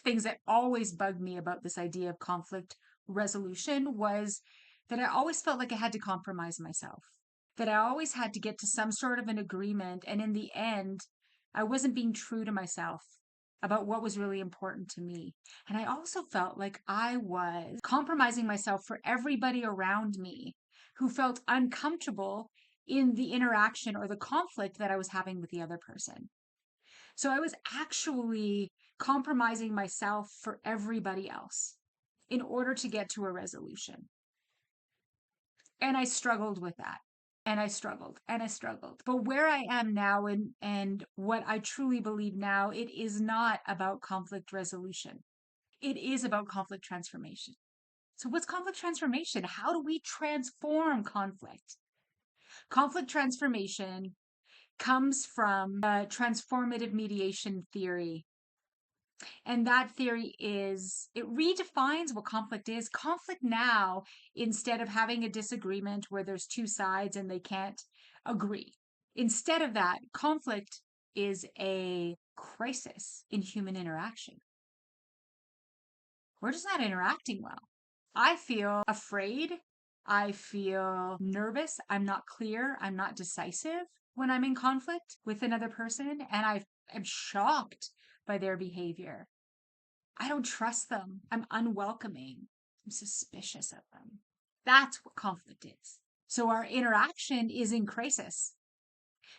things that always bugged me about this idea of conflict resolution was that I always felt like I had to compromise myself, that I always had to get to some sort of an agreement. And in the end, I wasn't being true to myself about what was really important to me. And I also felt like I was compromising myself for everybody around me who felt uncomfortable in the interaction or the conflict that I was having with the other person. So I was actually compromising myself for everybody else in order to get to a resolution. And I struggled with that. And I struggled and I struggled. But where I am now and what I truly believe now, it is not about conflict resolution. It is about conflict transformation. So what's conflict transformation? How do we transform conflict? Conflict transformation comes from transformative mediation theory. And that theory is, it redefines what conflict is. Conflict now, instead of having a disagreement where there's two sides and they can't agree, instead of that, conflict is a crisis in human interaction. We're just not interacting well. I feel afraid. I feel nervous. I'm not clear. I'm not decisive when I'm in conflict with another person. And I am shocked by their behavior. I don't trust them. I'm unwelcoming. I'm suspicious of them. That's what conflict is. So our interaction is in crisis.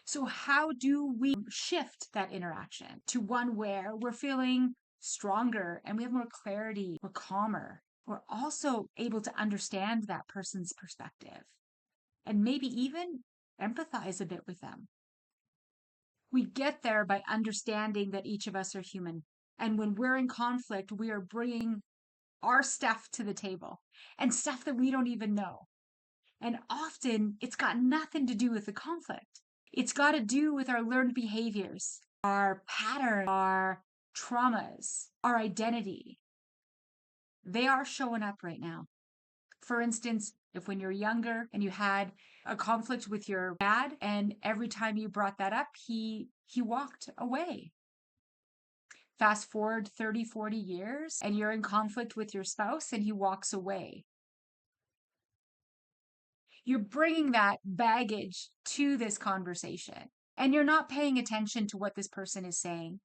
So how do we shift that interaction to one where we're feeling stronger and we have more clarity, we're calmer, we're also able to understand that person's perspective and maybe even empathize a bit with them. We get there by understanding that each of us are human. And when we're in conflict, we are bringing our stuff to the table and stuff that we don't even know. And often it's got nothing to do with the conflict. It's got to do with our learned behaviors, our patterns, our traumas, our identity. They are showing up right now. For instance, if when you're younger and you had a conflict with your dad and every time you brought that up, he walked away. Fast forward 30, 40 years and you're in conflict with your spouse and he walks away. You're bringing that baggage to this conversation and you're not paying attention to what this person is saying.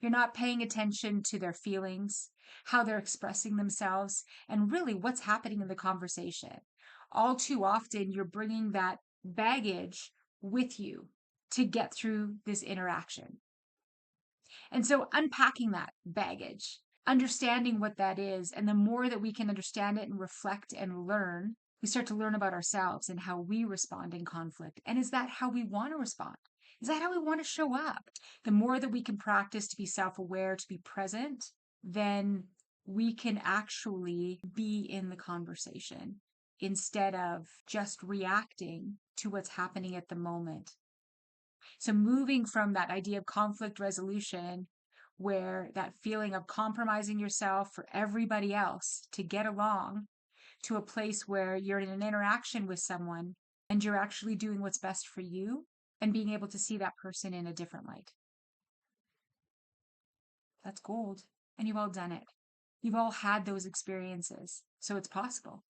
You're not paying attention to their feelings, how they're expressing themselves, and really what's happening in the conversation. All too often, you're bringing that baggage with you to get through this interaction. And so unpacking that baggage, understanding what that is, and the more that we can understand it and reflect and learn, we start to learn about ourselves and how we respond in conflict. And is that how we want to respond? Is that how we want to show up? The more that we can practice to be self-aware, to be present, then we can actually be in the conversation instead of just reacting to what's happening at the moment. So moving from that idea of conflict resolution, where that feeling of compromising yourself for everybody else to get along, to a place where you're in an interaction with someone and you're actually doing what's best for you and being able to see that person in a different light. That's gold. And you've all done it. You've all had those experiences. So it's possible.